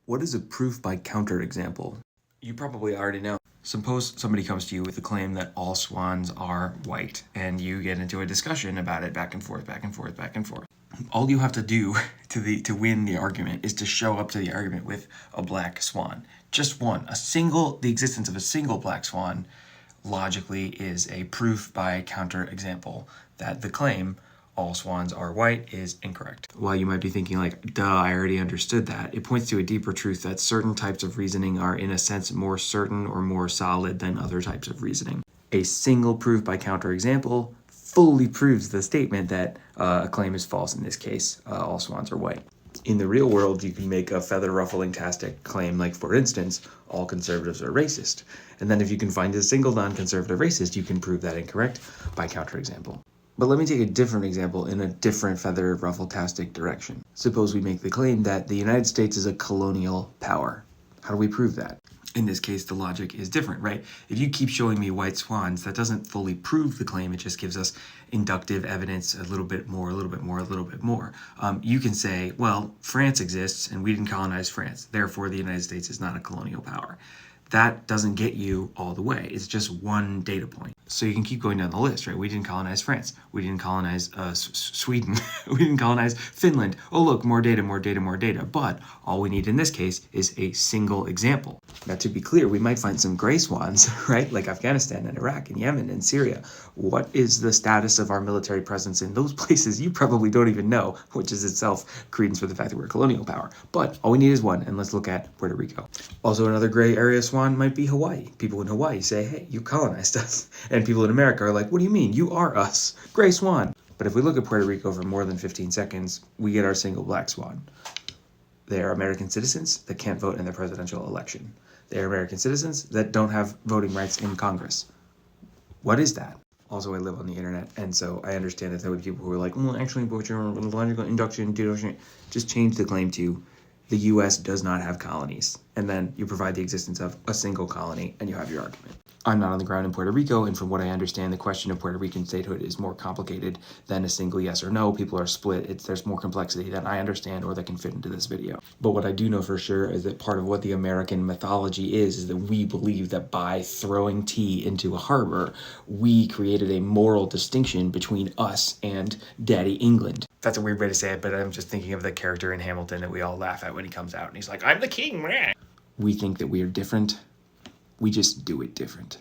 What is a proof by counterexample? You probably already know. Suppose somebody comes to you with a claim that all swans are white, and you get into a discussion about it back and forth, back and forth, back and forth. All you have to do to win the argument is to show up to the argument with a black swan. Just one. The existence of a single black swan logically is a proof by counterexample that the claim all swans are white is incorrect. While you might be thinking like, duh, I already understood that, it points to a deeper truth that certain types of reasoning are in a sense more certain or more solid than other types of reasoning. A single proof by counterexample fully proves the statement that a claim is false. In this case, all swans are white. In the real world, you can make a feather-ruffling-tastic claim like, for instance, all conservatives are racist. And then if you can find a single non-conservative racist, you can prove that incorrect by counterexample. But let me take a different example in a different feather-ruffle-tastic direction. Suppose we make the claim that the United States is a colonial power. How do we prove that? In this case, the logic is different, right? If you keep showing me white swans, that doesn't fully prove the claim. It just gives us inductive evidence, a little bit more, a little bit more, a little bit more. You can say, well, France exists and we didn't colonize France. Therefore, the United States is not a colonial power. That doesn't get you all the way. It's just one data point. So you can keep going down the list, right? We didn't colonize France. We didn't colonize Sweden. We didn't colonize Finland. Oh, look, more data, more data, more data. But all we need in this case is a single example. Now, to be clear, we might find some gray swans, right? Like Afghanistan and Iraq and Yemen and Syria. What is the status of our military presence in those places? You probably don't even know, which is itself credence for the fact that we're a colonial power. But all we need is one, and let's look at Puerto Rico. Also, another gray area swan might be Hawaii. People in Hawaii say, hey, you colonized us. And people in America are like, what do you mean? You are us. Gray swan. But if we look at Puerto Rico for more than 15 seconds, we get our single black swan. They are American citizens that can't vote in the presidential election. They are American citizens that don't have voting rights in Congress. What is that? Also, I live on the internet, and so I understand that there would be people who are like, well, actually, but your logical induction, just change the claim to the U.S. does not have colonies. And then you provide the existence of a single colony, and you have your argument. I'm not on the ground in Puerto Rico, and from what I understand, the question of Puerto Rican statehood is more complicated than a single yes or no. People are split. There's more complexity than I understand or that can fit into this video. But what I do know for sure is that part of what the American mythology is that we believe that by throwing tea into a harbor, we created a moral distinction between us and Daddy England. That's a weird way to say it, but I'm just thinking of the character in Hamilton that we all laugh at when he comes out and he's like, I'm the king, man. We think that we are different. We just do it different.